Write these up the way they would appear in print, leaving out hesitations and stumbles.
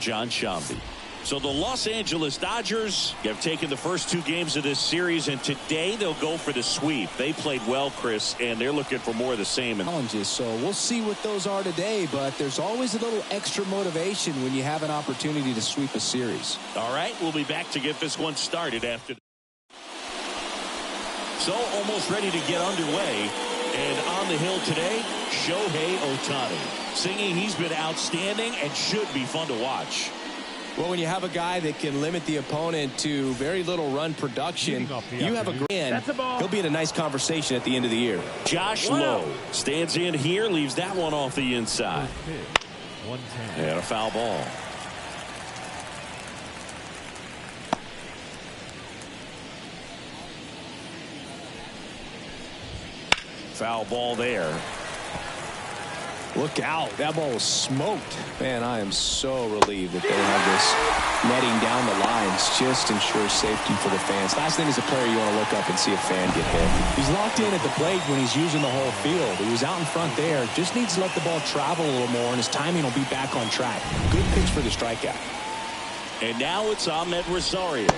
John Shambi. So the Los Angeles Dodgers have taken the first 2 games of this series, and today they'll go for the sweep. They played well, Chris, and they're looking for more of the same. Challenges, so we'll see what those are today, but there's always a little extra motivation when you have an opportunity to sweep a series. All right, we'll be back to get this one started after. So almost ready to get underway. And on the hill today, Shohei Ohtani. Singing he's been outstanding and should be fun to watch. Well, when you have a guy that can limit the opponent to very little run production, you have a grand. He'll be in a nice conversation at the end of the year. Josh Lowe stands in here, leaves that one off the inside. And a foul ball. Foul ball there. Look out. That ball was smoked. Man, I am so relieved that they have this netting down the lines. Just ensures safety for the fans. Last thing as a player, you want to look up and see a fan get hit. He's locked in at the plate when he's using the whole field. He was out in front there. Just needs to let the ball travel a little more, and his timing will be back on track. Good pitch for the strikeout. And now it's Ahmed Rosario.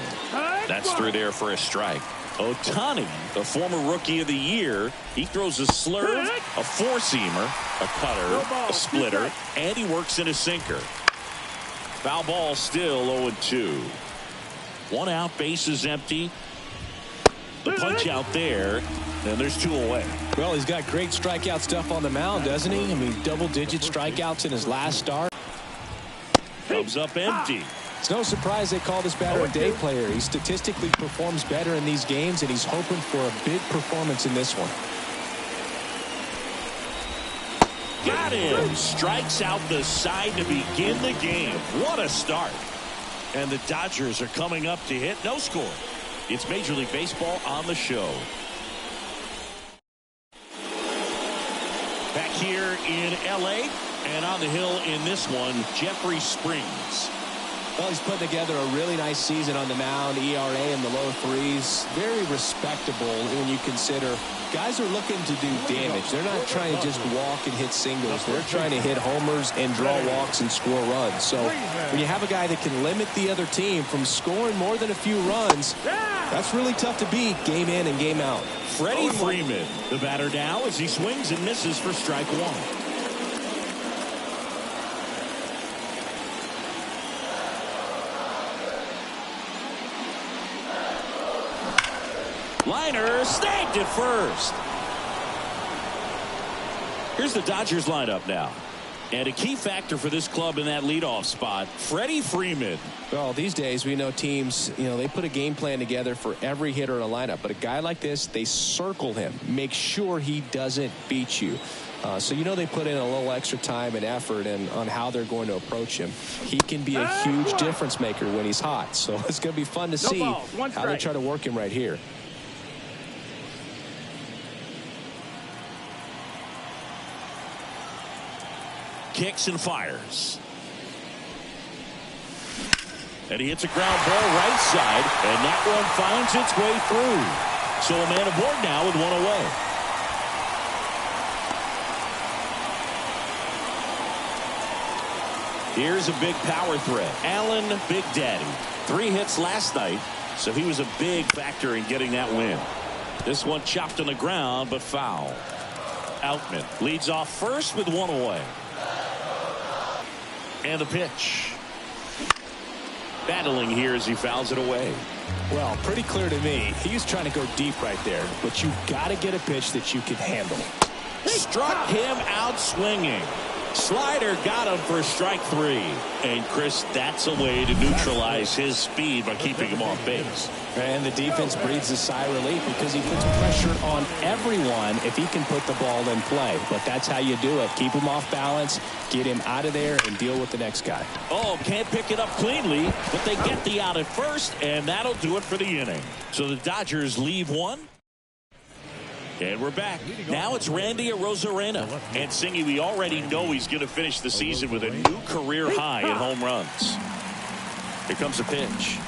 That's through there for a strike. Ohtani, the former Rookie of the Year, he throws a slurve, a four-seamer, a cutter, a splitter, and he works in a sinker. Foul ball still 0-2. 1 out, bases empty. The punch out there, and there's 2 away. Well, he's got great strikeout stuff on the mound, doesn't he? I mean, double-digit strikeouts in his last start. Comes up empty. It's no surprise they call this batter a day player. He statistically performs better in these games, and he's hoping for a big performance in this one. Got him. Strikes out the side to begin the game. What a start. And the Dodgers are coming up to hit. No score. It's Major League Baseball on the show. Back here in L.A. and on the hill in this one, Jeffrey Springs. Well, he's putting together a really nice season on the mound. ERA in the low 3s. Very respectable when you consider guys are looking to do damage. They're not trying to just walk and hit singles. They're trying to hit homers and draw walks and score runs. So when you have a guy that can limit the other team from scoring more than a few runs, that's really tough to beat game in and game out. Freddie Freeman, the batter now as he swings and misses for strike 1. Liner snagged at first. Here's the Dodgers lineup now. And a key factor for this club in that leadoff spot, Freddie Freeman. Well, these days we know teams, they put a game plan together for every hitter in a lineup. But a guy like this, they circle him, make sure he doesn't beat you. So they put in a little extra time and effort on how they're going to approach him. He can be a huge difference maker when he's hot. So it's going to be fun to see how they try to work him right here. Kicks and fires. And he hits a ground ball right side, and that one finds its way through. So a man aboard now with 1 away. Here's a big power threat. Allen Big Daddy. 3 hits last night, so he was a big factor in getting that win. This one chopped on the ground, but foul. Outman leads off first with 1 away. And the pitch. Battling here as he fouls it away. Well, pretty clear to me. He's trying to go deep right there. But you've got to get a pitch that you can handle. Struck him out swinging. Slider got him for strike 3. And, Chris, that's a way to neutralize his speed by keeping him off base. And the defense breathes a sigh of relief because he puts pressure on everyone if he can put the ball in play. But that's how you do it. Keep him off balance, get him out of there, and deal with the next guy. Oh, can't pick it up cleanly, but they get the out at first, and that'll do it for the inning. So the Dodgers leave 1. And we're back. Now it's Randy Arozarena. And Singy, we already know he's going to finish the season with a new career high in home runs. Here comes a pitch.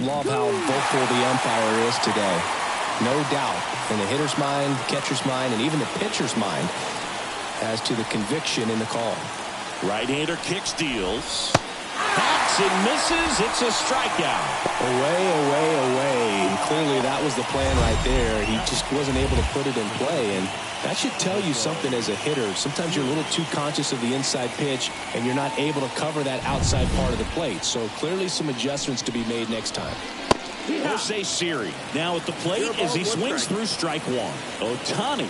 Love how vocal the umpire is today. No doubt in the hitter's mind, catcher's mind, and even the pitcher's mind as to the conviction in the call. Right-hander kicks, deals. and misses. It's a strikeout. Away. And clearly that was the plan right there. He just wasn't able to put it in play. And that should tell you something as a hitter. Sometimes you're a little too conscious of the inside pitch, and you're not able to cover that outside part of the plate. So clearly some adjustments to be made next time. Jose Siri now at the plate as he swings through strike one. Ohtani,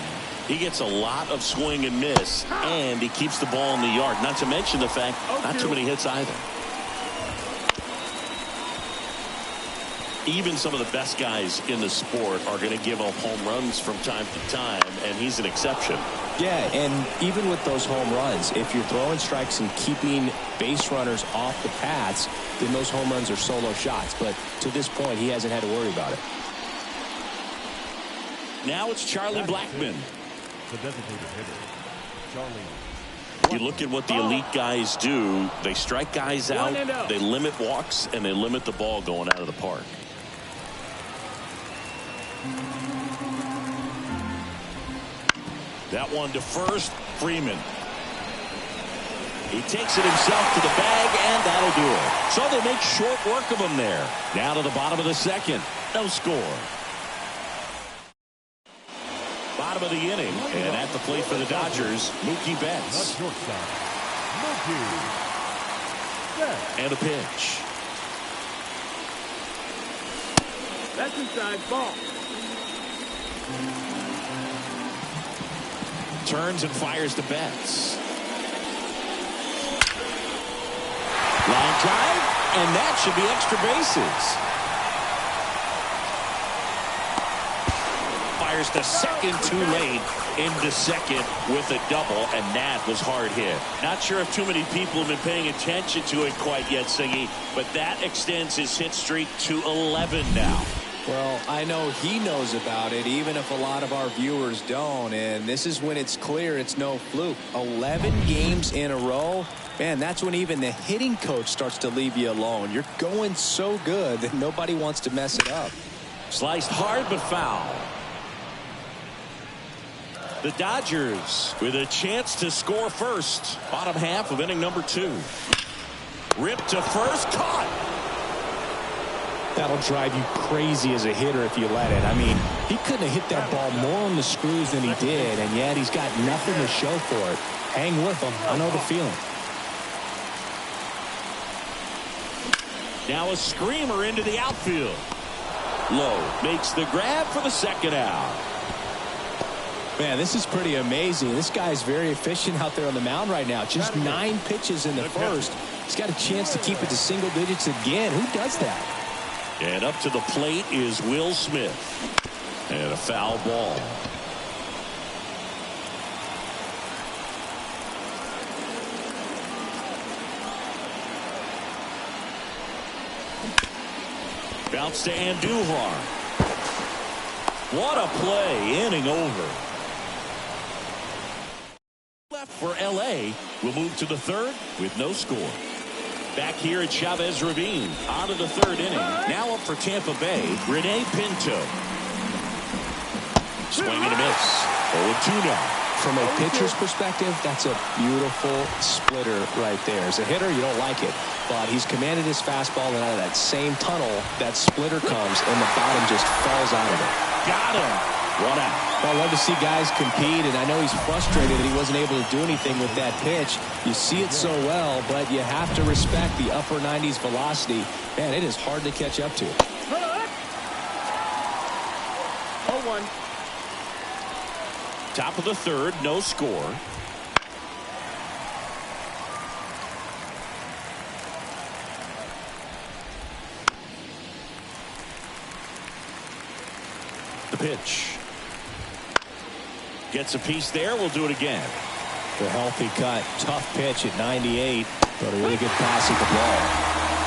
he gets a lot of swing and miss, and he keeps the ball in the yard. Not to mention the fact not too many hits either. Even some of the best guys in the sport are going to give up home runs from time to time, and he's an exception. Yeah, and even with those home runs, if you're throwing strikes and keeping base runners off the paths, then those home runs are solo shots. But to this point, he hasn't had to worry about it. Now it's Charlie Blackmon. The designated hitter, Charlie. You look at what the elite guys do. They strike guys out, they limit walks, and they limit the ball going out of the park. That one to first. Freeman. He takes it himself to the bag, and that'll do it. So they make short work of him there. Now to the bottom of the second. No score. Bottom of the inning, and at the plate for the Dodgers, Mookie Betts. And a pitch. That's inside ball. Turns and fires to Betts. Line drive, and that should be extra bases. Fires to second too late, into second with a double, and that was hard hit. Not sure if too many people have been paying attention to it quite yet, Singy, but that extends his hit streak to 11 now. Well, I know he knows about it, even if a lot of our viewers don't. And this is when it's clear it's no fluke. 11 games in a row. Man, that's when even the hitting coach starts to leave you alone. You're going so good that nobody wants to mess it up. Sliced hard but foul. The Dodgers with a chance to score first. Bottom half of inning number 2. Ripped to first. Caught. That'll drive you crazy as a hitter if you let it. I mean, he couldn't have hit that ball more on the screws than he did, and yet he's got nothing to show for it. Hang with him. I know the feeling. Now a screamer into the outfield. Lowe makes the grab for the second out. Man, this is pretty amazing. This guy's very efficient out there on the mound right now. Just 9 pitches in the first. He's got a chance to keep it to single digits again. Who does that? And up to the plate is Will Smith. And a foul ball. Bounce to Andujar. What a play. Inning over. Left for L.A. We'll move to the third with no score. Back here at Chavez Ravine. On to the third inning. Now up for Tampa Bay, Rene Pinto. Swing and a miss. 0-2 now. From a pitcher's perspective, that's a beautiful splitter right there. As a hitter, you don't like it. But he's commanded his fastball, and out of that same tunnel, that splitter comes, and the bottom just falls out of it. Got him. 1 out. Well, I love to see guys compete, and I know he's frustrated that he wasn't able to do anything with that pitch. You see it so well, but you have to respect the upper 90s velocity. Man, it is hard to catch up to. 0-1. Top of the third, no score. The pitch. Gets a piece there. We'll do it again. The healthy cut. Tough pitch at 98, but a really good pass at the ball.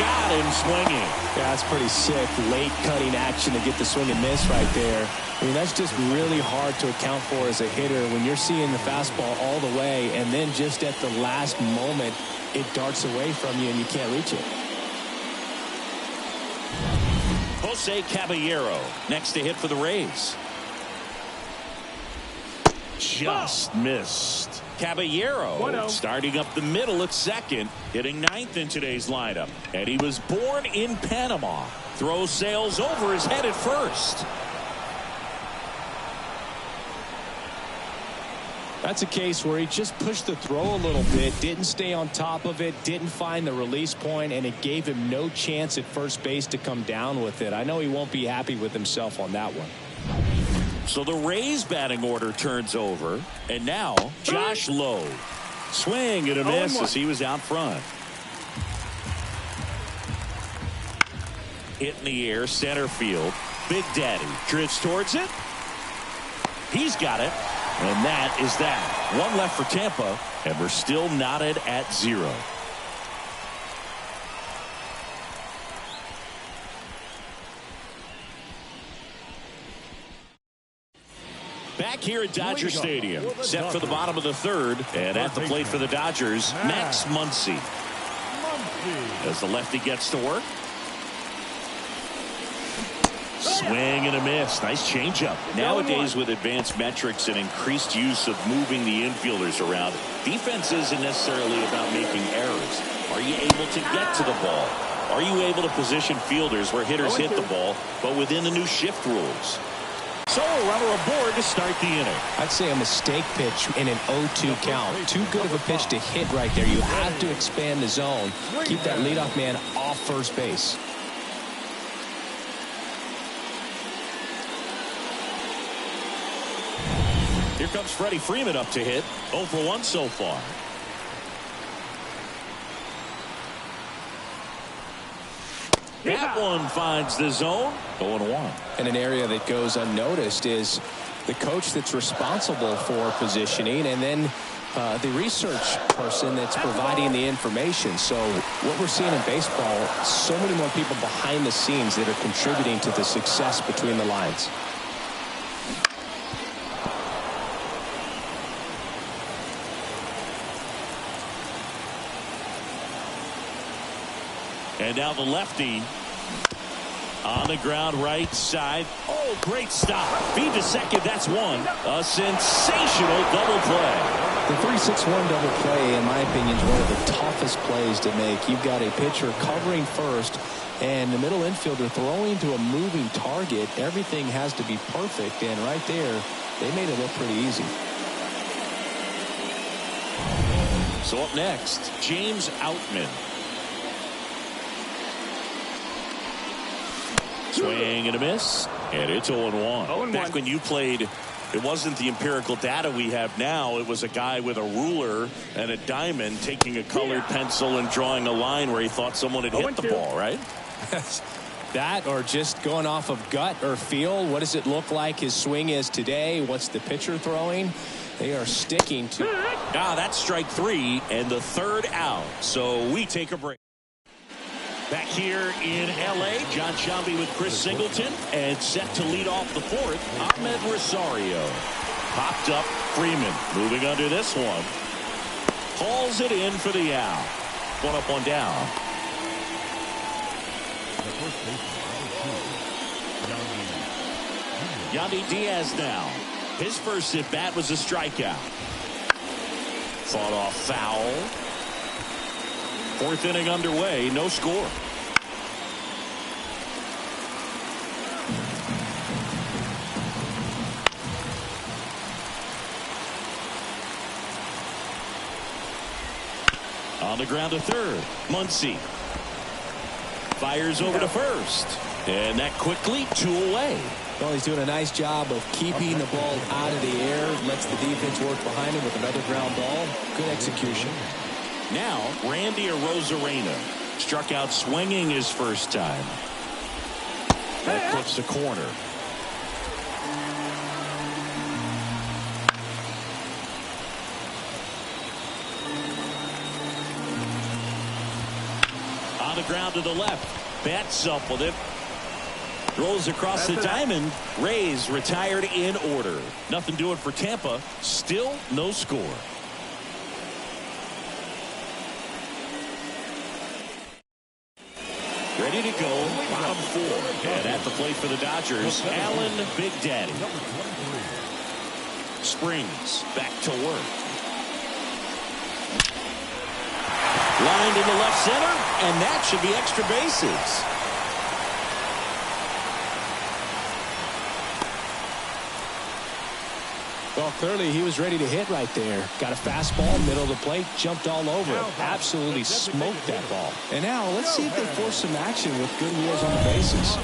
Got him swinging. Yeah, that's pretty sick. Late cutting action to get the swing and miss right there. I mean, that's just really hard to account for as a hitter when you're seeing the fastball all the way, and then just at the last moment, it darts away from you and you can't reach it. Jose Caballero next to hit for the Rays. Just missed. Caballero 1-0. starting up the middle at second, hitting ninth in today's lineup. And he was born in Panama. Throw sails over his head at first. That's a case where he just pushed the throw a little bit, didn't stay on top of it, didn't find the release point, and it gave him no chance at first base to come down with it. I know he won't be happy with himself on that one. So the Rays batting order turns over, and now Josh Lowe. Swing and a miss as he was out front. Hit in the air, center field. Big Daddy drifts towards it. He's got it. And that is that. One left for Tampa, and we're still knotted at 0. Back here at Dodger Stadium, set for the bottom of the third, and at the plate for the Dodgers, Max Muncy. As the lefty gets to work. Swing and a miss. Nice changeup. Nowadays, with advanced metrics and increased use of moving the infielders around, defense isn't necessarily about making errors. Are you able to get to the ball? Are you able to position fielders where hitters hit the ball, but within the new shift rules? So a runner aboard to start the inning. I'd say a mistake pitch in an 0-2 count. Too good of a pitch to hit right there. You have to expand the zone. Keep that leadoff man off first base. Here comes Freddie Freeman up to hit. 0 for 1 so far. That one finds the zone. 0-1. And an area that goes unnoticed is the coach that's responsible for positioning, and then the research person that's providing the information. So what we're seeing in baseball, so many more people behind the scenes that are contributing to the success between the lines. And now the lefty on the ground right side. Oh, great stop. Feed to second. That's one. A sensational double play. The 3-6-1 double play, in my opinion, is one of the toughest plays to make. You've got a pitcher covering first and the middle infielder throwing to a moving target. Everything has to be perfect, and right there, they made it look pretty easy. So up next, James Outman. Swing and a miss, and it's 0-1. Back when you played, it wasn't the empirical data we have now. It was a guy with a ruler and a diamond taking a colored pencil and drawing a line where he thought someone had hit the ball, right? That, or just going off of gut or feel. What does it look like his swing is today? What's the pitcher throwing? They are sticking to. That's strike 3 and the third out. So we take a break. Back here in L.A., John Shambi with Chris Singleton, and set to lead off the fourth, Ahmed Rosario. Popped up, Freeman moving under this one. Hauls it in for the out. 1 up, 1 down. Yandy Diaz now. His first at bat was a strikeout. Fought off foul. 4th inning underway, no score. On the ground to third, Muncy fires over to first, and that quickly 2 away. Well, he's doing a nice job of keeping the ball out of the air, lets the defense work behind him with another ground ball. Good execution. Now, Randy Arozarena struck out swinging his first time. That clips the corner. On the ground to the left. Bats up with it. Rolls across the diamond. Rays retired in order. Nothing doing for Tampa. Still no score. Ready to go, bottom 4. And at the plate for the Dodgers, Allen Big Daddy. Springs back to work. Lined into left center, and that should be extra bases. Well, clearly he was ready to hit right there. Got a fastball, middle of the plate, jumped all over it. Absolutely smoked that ball. And now let's see if they force some action with good wheels on the bases.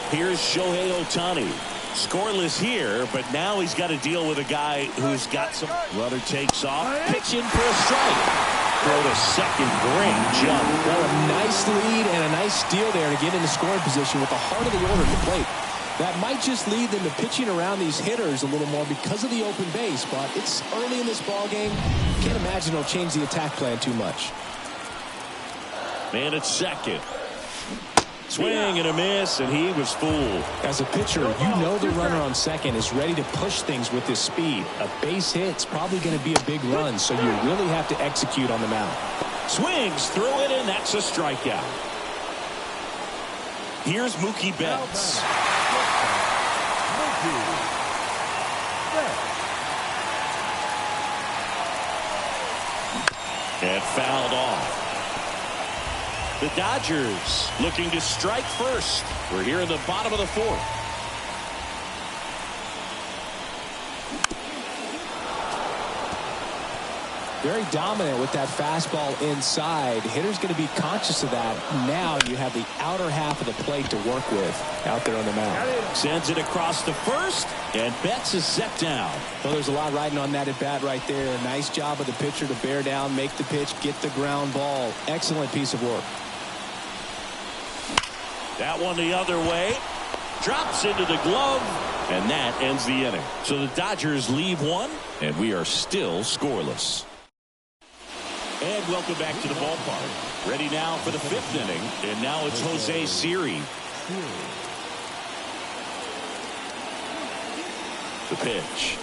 Here's Shohei Ohtani. Scoreless here, but now he's got to deal with a guy who's got some. Runner takes off, pitch in for a strike. Throw to second, great jump. Well, a nice lead and a nice steal there to get into scoring position with the heart of the order at the plate. That might just lead them to pitching around these hitters a little more because of the open base, but it's early in this ball game. Can't imagine it'll change the attack plan too much. Man at second. Swing and a miss, and he was fooled. As a pitcher, you know the runner on second is ready to push things with his speed. A base hit's probably going to be a big run, so you really have to execute on the mound. Swings through it, and that's a strikeout. Here's Mookie Betts. And fouled off. The Dodgers looking to strike first. We're here in the bottom of the fourth. Very dominant with that fastball inside. Hitter's going to be conscious of that. Now you have the outer half of the plate to work with out there on the mound. Sends it across to first, and Betts is set down. Well, there's a lot riding on that at bat right there. Nice job of the pitcher to bear down, make the pitch, get the ground ball. Excellent piece of work. That one the other way. Drops into the glove, and that ends the inning. So the Dodgers leave one, and we are still scoreless. And welcome back to the ballpark. Ready now for the fifth inning, and now it's Jose Siri. The pitch.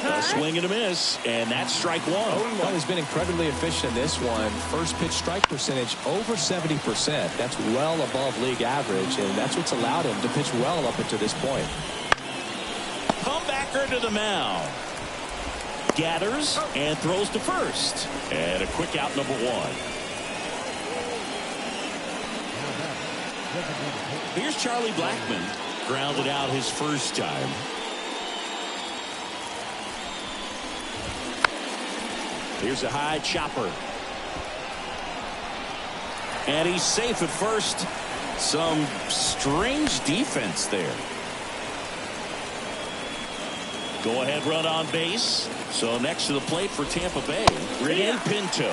A swing and a miss, and that's strike one. Well, he's been incredibly efficient in this one. First pitch strike percentage over 70%. That's well above league average, and that's what's allowed him to pitch well up until this point. Comebacker to the mound. Gathers and throws to first. And a quick out, number one. Here's Charlie Blackmon. Grounded out his first time. Here's a high chopper. And he's safe at first. Some strange defense there. Go ahead run on base. So next to the plate for Tampa Bay, Rene Pinto.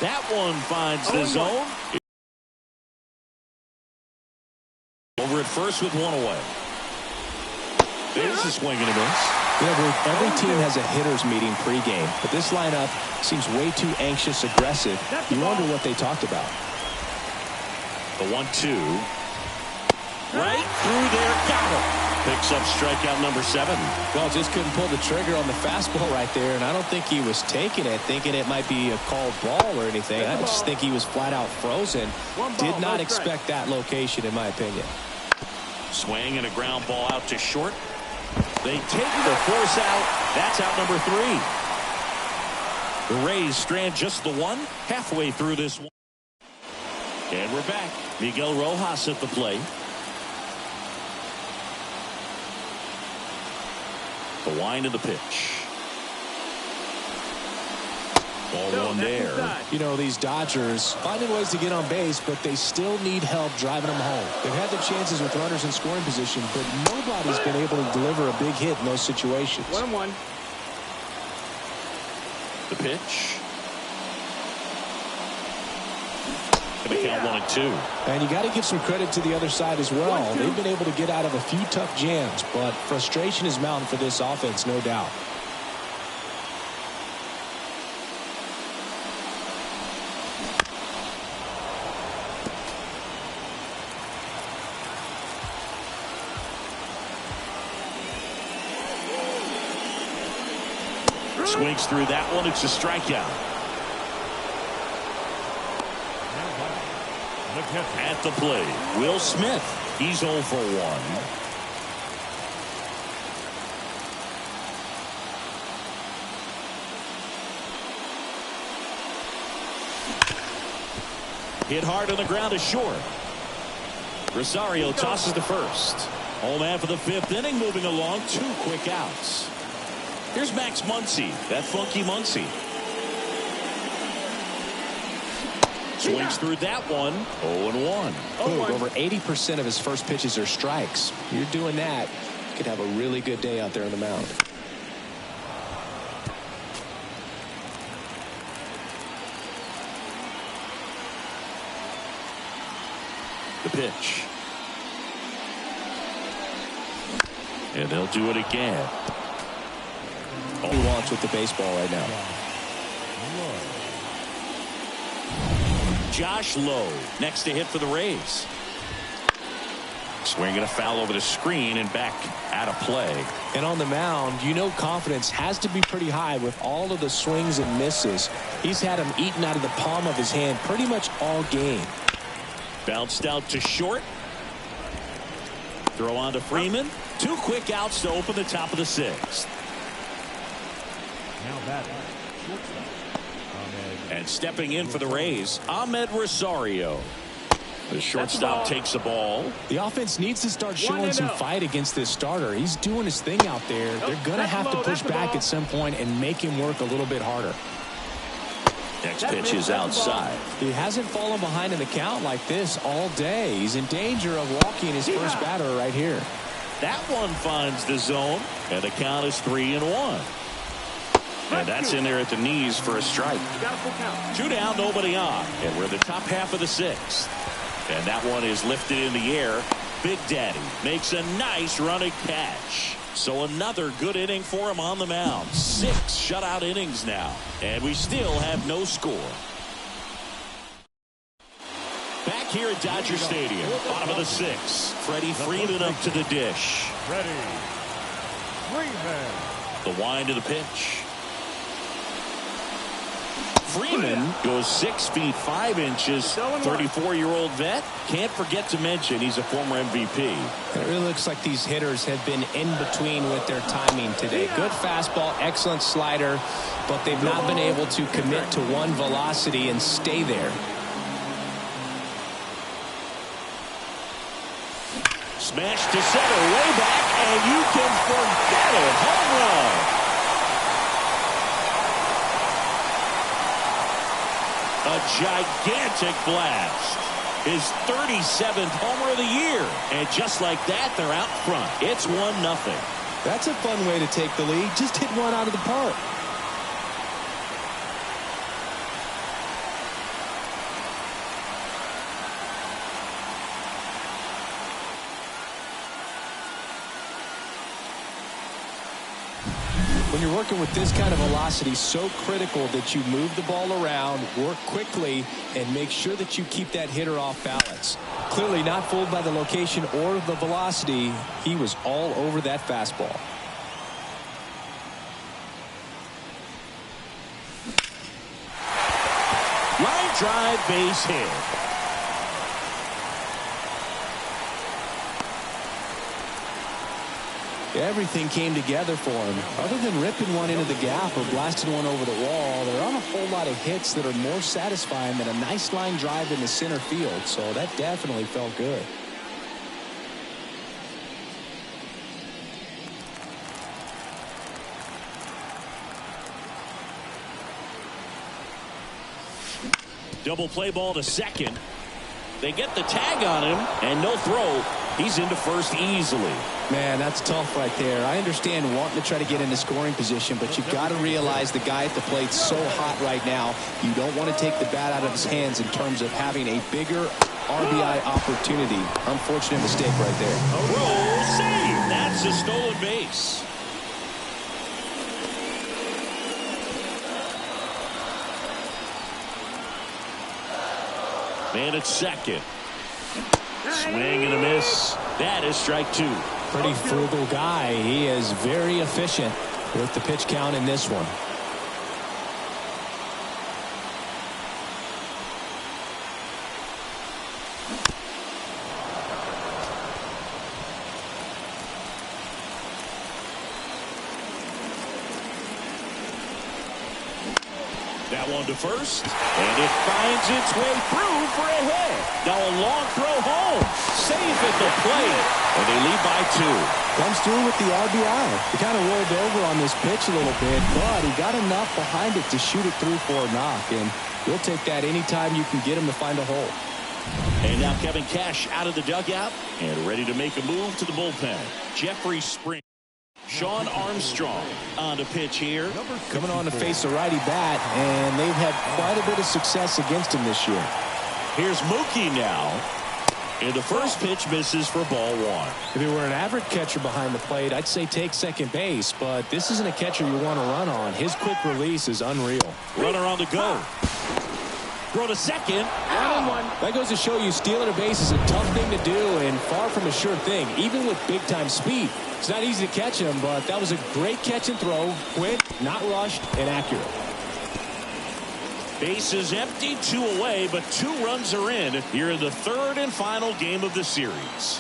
That one finds the zone. Over at first with one away. There's a swing and a miss. Yeah, every team has a hitter's meeting pregame, but this lineup seems way too anxious, aggressive. You wonder what they talked about. The 1-2. Right through there, got him. Picks up strikeout number 7. Well, just couldn't pull the trigger on the fastball right there, and I don't think he was taking it, thinking it might be a called ball or anything. I just think he was flat out frozen. Did not expect that location, in my opinion. Swing and a ground ball out to short. They take the force out. That's out number 3. The Rays strand just the one halfway through this one. And we're back. Miguel Rojas at the plate. The wind of the pitch. Ball one there. You know, these Dodgers finding ways to get on base, but they still need help driving them home. They've had the chances with runners in scoring position, but nobody's been able to deliver a big hit in those situations. 1-1. The pitch. Going to count 1-2. And you got to give some credit to the other side as well. They've been able to get out of a few tough jams, but frustration is mounting for this offense, no doubt. Swings through that one. It's a strikeout. At the plate, Will Smith. He's 0 for 1. Hit hard on the ground is short. Rosario tosses to first. Home man for the 5th inning, moving along. 2 quick outs. Here's Max Muncy, that funky Muncy. Swings through that one. 0-1. Over 80% of his first pitches are strikes. You're doing that, you could have a really good day out there on the mound. The pitch. And they'll do it again. He wants with the baseball right now. Josh Lowe next to hit for the Rays. Swinging a foul over the screen and back out of play. And on the mound, you know confidence has to be pretty high with all of the swings and misses. He's had them eaten out of the palm of his hand pretty much all game. Bounced out to short. Throw on to Freeman. 2 quick outs to open the top of the 6th. Now batting, shortstop. And stepping in for the Rays, Ahmed Rosario. The shortstop takes the ball. The offense needs to start showing some fight against this starter. He's doing his thing out there. They're going to have to push back at some point and make him work a little bit harder. Next pitch is outside. He hasn't fallen behind in the count like this all day. He's in danger of walking his first batter right here. That one finds the zone, and the count is 3-1. And that's in there at the knees for a strike. 2 down, nobody on. And we're in the top half of the 6th. And that one is lifted in the air. Big Daddy makes a nice running catch. So another good inning for him on the mound. 6 shutout innings now. And we still have no score. Back here at Dodger Stadium, bottom of the 6th. Freddie Freeman up to the dish. Freddie Freeman. The wind of the pitch. Freeman goes 6 feet 5 inches. 34-year-old vet. Can't forget to mention he's a former MVP. It really looks like these hitters have been in between with their timing today. Good fastball, excellent slider, but they've not been able to commit to one velocity and stay there. Smash to center, way back, and you can forget it. Home run. A gigantic blast. His 37th homer of the year. And just like that, they're out front. It's 1-0. That's a fun way to take the lead. Just hit one out of the park. When you're working with this kind of velocity, so critical that you move the ball around, work quickly, and make sure that you keep that hitter off balance. Clearly not fooled by the location or the velocity. He was all over that fastball. Line drive, base hit. Everything came together for him. Other than ripping one into the gap or blasting one over the wall, there aren't a whole lot of hits that are more satisfying than a nice line drive in the center field. So that definitely felt good. Double play ball to second. They get the tag on him, and no throw. He's into first easily. Man, that's tough right there. I understand wanting to try to get into scoring position, but you've got to realize the guy at the plate's so hot right now. You don't want to take the bat out of his hands in terms of having a bigger RBI opportunity. Unfortunate mistake right there. Roll save. That's a stolen base. Man at second. Swing and a miss. That is strike 2. Pretty frugal guy. He is very efficient with the pitch count in this one. That That one to first, and it finds its way through for a hit. Now a long throw home. Safe at the plate, and they lead by 2. Comes through with the RBI. He kind of rolled over on this pitch a little bit, but he got enough behind it to shoot it through for a knock, and you'll take that anytime you can get him to find a hole. And now Kevin Cash out of the dugout and ready to make a move to the bullpen. Jeffrey Spring. Sean Armstrong on the pitch here. Coming on to face a righty bat, and they've had quite a bit of success against him this year. Here's Mookie now. And the first pitch misses for ball 1. If he were an average catcher behind the plate, I'd say take second base, but this isn't a catcher you want to run on. His quick release is unreal. Runner on the go. Throw to second. 1-1. That goes to show you stealing a base is a tough thing to do and far from a sure thing, even with big-time speed. It's not easy to catch him, but that was a great catch and throw. Quick, not rushed, and accurate. Base is empty, 2 away, but 2 runs are in here in the third and final game of the series.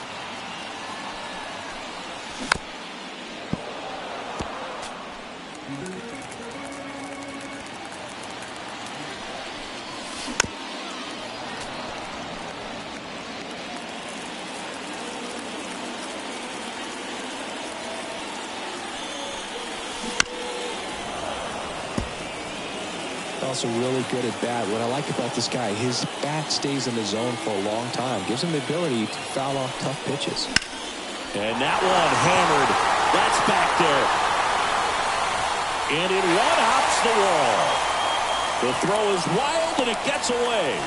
Also really good at bat. What I like about this guy, his bat stays in the zone for a long time. Gives him the ability to foul off tough pitches. And that one hammered. That's back there. And it one-hops the wall. The throw is wild and it gets away.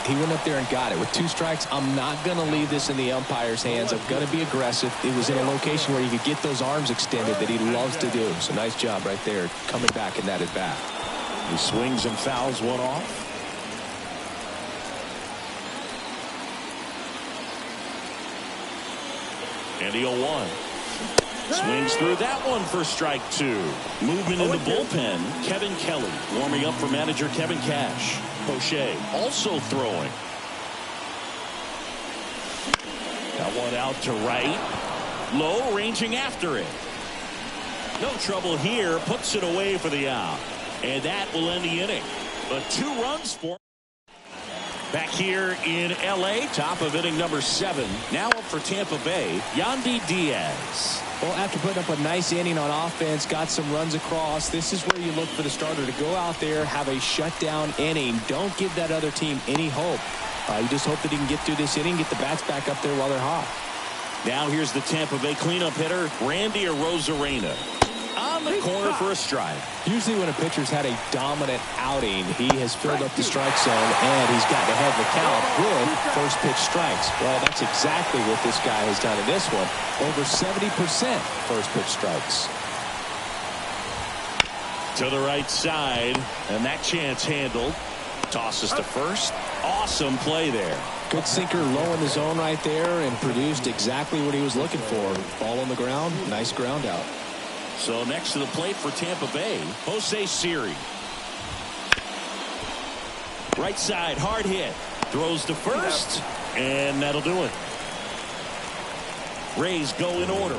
He went up there and got it. With 2 strikes, I'm not going to leave this in the umpire's hands. I'm going to be aggressive. It was in a location where he could get those arms extended that he loves to do. So nice job right there coming back in that at bat. He swings and fouls one off. And the 0-1. Swings through that one for strike 2. Movement in the bullpen. Kevin Kelly warming up for manager Kevin Cash. Poche also throwing. That one out to right. Low, ranging after it. No trouble here. Puts it away for the out. And that will end the inning. But 2 runs for. Back here in L.A., top of inning number 7. Now up for Tampa Bay, Yandy Diaz. Well, after putting up a nice inning on offense, got some runs across, this is where you look for the starter to go out there, have a shutdown inning. Don't give that other team any hope. You just hope that he can get through this inning, get the bats back up there while they're hot. Now here's the Tampa Bay cleanup hitter, Randy Arozarena. On the corner for a strike. Usually when a pitcher's had a dominant outing, he has filled up the strike zone and he's gotten ahead of the count with first pitch strikes. Well, that's exactly what this guy has done in this one. Over 70% first pitch strikes. To the right side, and that chance handled. Tosses to first. Awesome play there. Good sinker low in the zone right there and produced exactly what he was looking for. Ball on the ground, nice ground out. So next to the plate for Tampa Bay, Jose Siri. Right side, hard hit. Throws to first, and that'll do it. Rays go in order.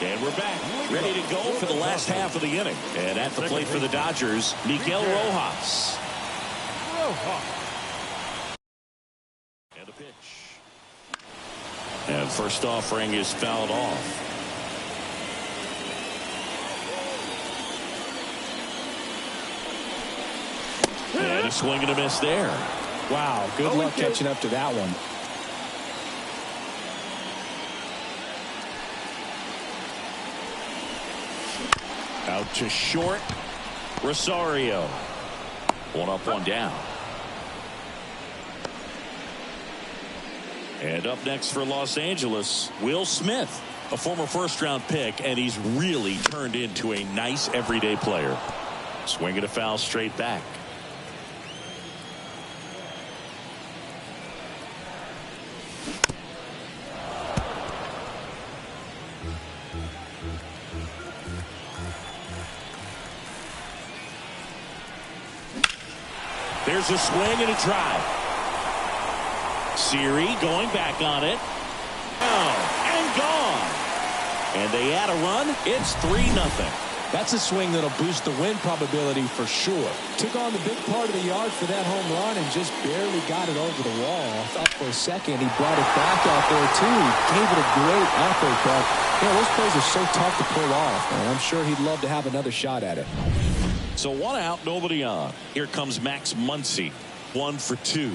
And we're back, ready to go for the last half of the inning. And at the plate for the Dodgers, Miguel Rojas. And a pitch. And first offering is fouled off. And a swing and a miss there. Wow, good luck catching up to that one. Out to short. Rosario. One up, one down. And up next for Los Angeles, Will Smith, a former first-round pick, and he's really turned into a nice everyday player. Swinging a foul straight back. There's a swing and a drive. Siri going back on it. Oh, and gone. And they add a run. It's 3-0. That's a swing that'll boost the win probability for sure. Took on the big part of the yard for that home run and just barely got it over the wall. I thought for a second he brought it back out there too. He gave it a great effort, but those plays are so tough to pull off. And I'm sure he'd love to have another shot at it. So 1 out, nobody on. Here comes Max Muncy, 1 for 2.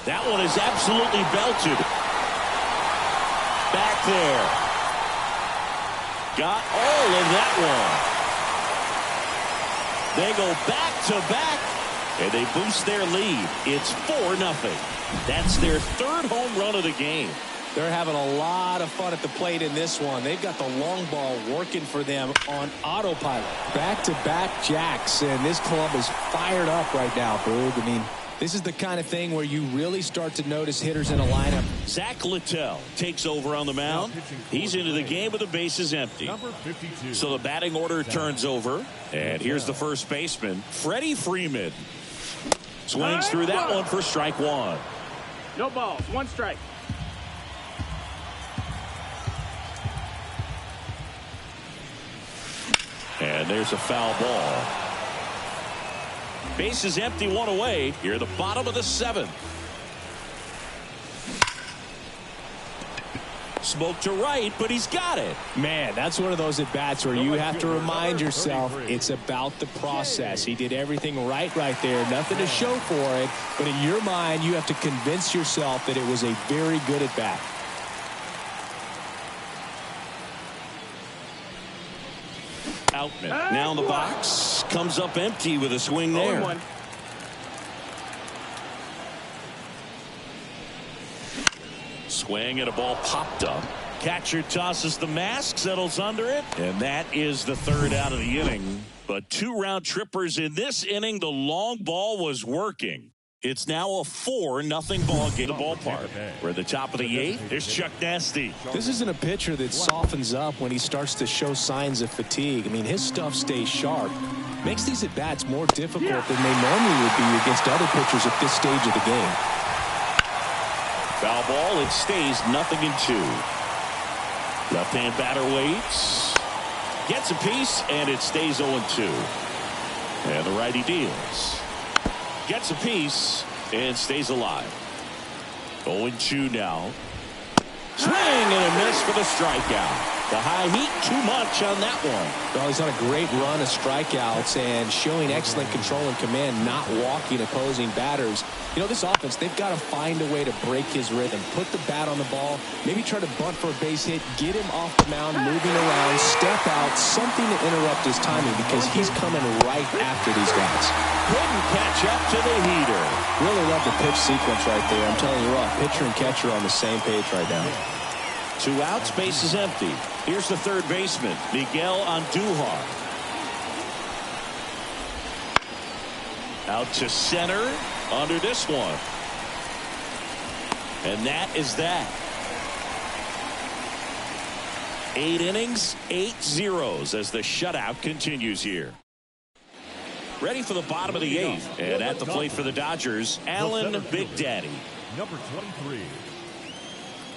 That one is absolutely belted. Back there. Got all of that one. They go back to back, and they boost their lead. It's 4-0. That's their 3rd home run of the game. They're having a lot of fun at the plate in this one. They've got the long ball working for them on autopilot. Back-to-back jacks, and this club is fired up right now, Boog. I mean, this is the kind of thing where you really start to notice hitters in a lineup. Zach Littell takes over on the mound. He's into the game with the bases empty. So the batting order turns over. And here's the first baseman, Freddie Freeman. Swings through that one for strike 1. No balls, 1 strike. And there's a foul ball. Bases empty, 1 away. Here at the bottom of the 7th. Smoke to right, but he's got it. Man, that's one of those at-bats where you have to remind yourself it's about the process. He did everything right there. Nothing to show for it. But in your mind, you have to convince yourself that it was a very good at-bat. Outman now in the box. Comes up empty with a swing there. 0-1. Swing and a ball popped up. Catcher tosses the mask, settles under it, and that is the 3rd out of the inning. But 2 round trippers in this inning. The long ball was working. It's now a 4-0 ball game. The ballpark. We're at the top of the 8th. There's Chuck Nasty. This isn't a pitcher that softens up when he starts to show signs of fatigue. I mean, his stuff stays sharp. Makes these at-bats more difficult than they normally would be against other pitchers at this stage of the game. Foul ball. It stays 0-2. Left-hand batter waits. Gets a piece, and it stays 0-2. And the righty deals. Gets a piece and stays alive. 0-2 now. Swing and a miss for the strikeout. The high heat, too much on that one. Well, he's on a great run of strikeouts and showing excellent control and command, not walking opposing batters. This offense, they've got to find a way to break his rhythm, put the bat on the ball, maybe try to bunt for a base hit, get him off the mound, moving around, step out, something to interrupt his timing because he's coming right after these guys. Couldn't catch up to the heater. Really love the pitch sequence right there. I'm telling you what, pitcher and catcher are on the same page right now. 2 outs, base is empty. Here's the 3rd baseman, Miguel Andujar. Out to center under this one. And that is that. 8 innings, 8 zeros as the shutout continues here. Ready for the bottom of the 8th. And at the plate for the Dodgers, Alan Big Daddy. Number 23.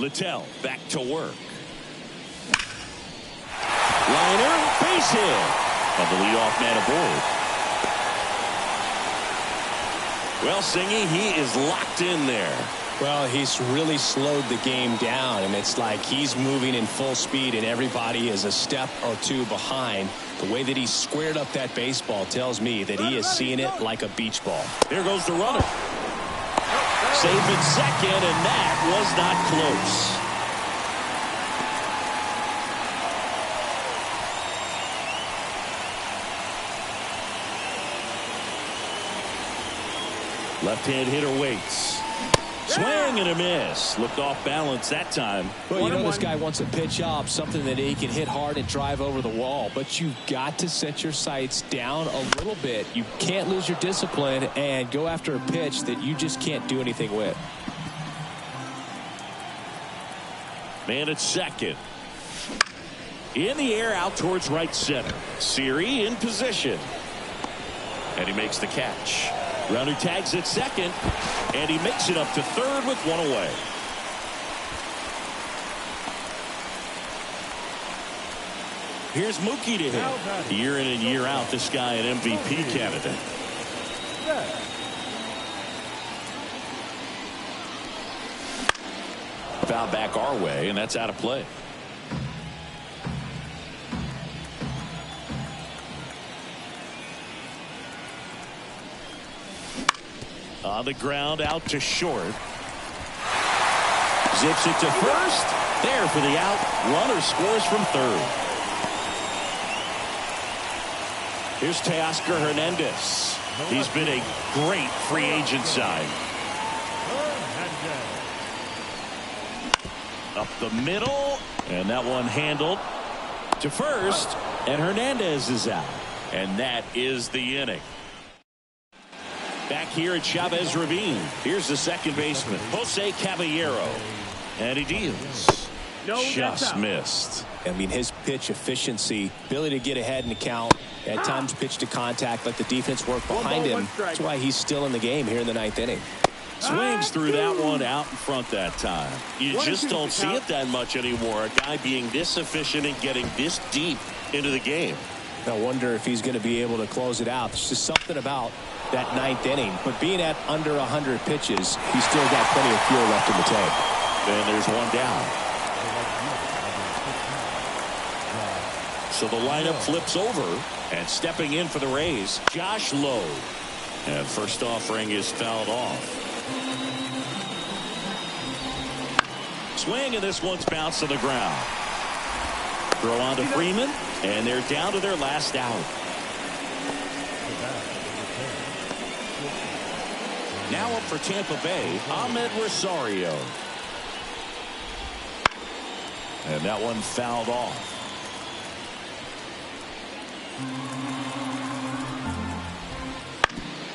Littell back to work. Liner, base hit. And the leadoff man aboard. Well, Singy, he is locked in there. Well, he's really slowed the game down, and it's like he's moving in full speed, and everybody is a step or 2 behind. The way that he squared up that baseball tells me that he is seeing it like a beach ball. There goes the runner. Safe at second, and that was not close. Left-hand hitter waits. Swing and a miss. Looked off balance that time. Well, this guy wants to pitch up, something that he can hit hard and drive over the wall. But you've got to set your sights down a little bit. You can't lose your discipline and go after a pitch that you just can't do anything with. Man at second. In the air out towards right center. Siri in position. And he makes the catch. Runner tags at second, and he makes it up to third with 1 away. Here's Mookie to hit. Year in and year out, this guy an MVP candidate. Foul back our way, and that's out of play. On the ground, out to short. Zips it to first. There for the out. Runner scores from third. Here's Teoscar Hernandez. He's been a great free agent sign. Up the middle, and that one handled to first, and Hernandez is out. And that is the inning. Back here at Chavez Ravine, here's the second baseman, Jose Caballero. And he deals. Just missed. I mean, his pitch efficiency, ability to get ahead in the count, at times pitch to contact, let the defense work behind him. That's why he's still in the game here in the ninth inning. Swings through that one out in front that time. You just don't see it that much anymore. A guy being this efficient and getting this deep into the game. I wonder if he's going to be able to close it out. There's just something about that ninth inning. But being at under 100 pitches, he's still got plenty of fuel left in the tank. And there's one down. So the lineup flips over, and stepping in for the Rays, Josh Lowe. And first offering is fouled off. Swing, and this one's bounced to the ground. Throw on to Freeman, and they're down to their last out. Now up for Tampa Bay, Ahmed Rosario. And that one fouled off.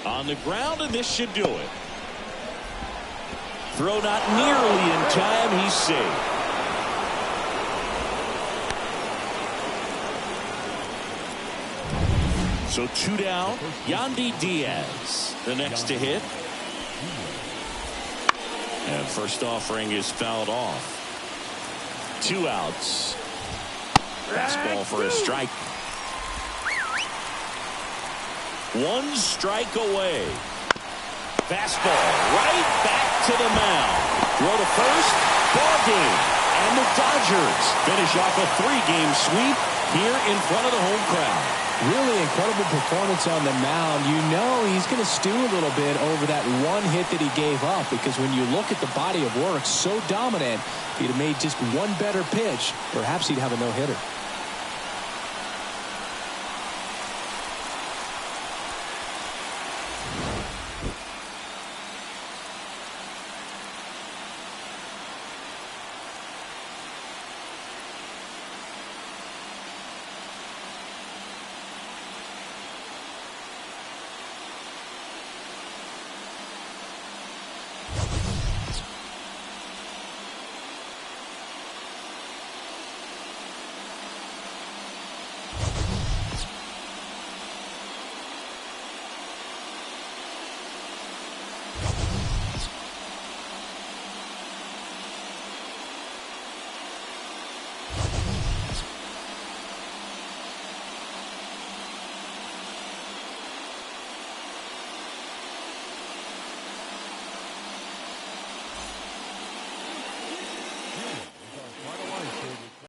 On the ground, and this should do it. Throw not nearly in time. He's safe. So two down. Yandy Diaz, the next to hit. And first offering is fouled off. Two outs. Fastball for a strike. One strike away. Fastball right back to the mound. Throw to first. Ball game. And the Dodgers finish off a 3-game sweep here in front of the home crowd. Really incredible performance on the mound. You know he's going to stew a little bit over that one hit that he gave up, because when you look at the body of work, so dominant, if he'd have made just one better pitch, perhaps he'd have a no-hitter.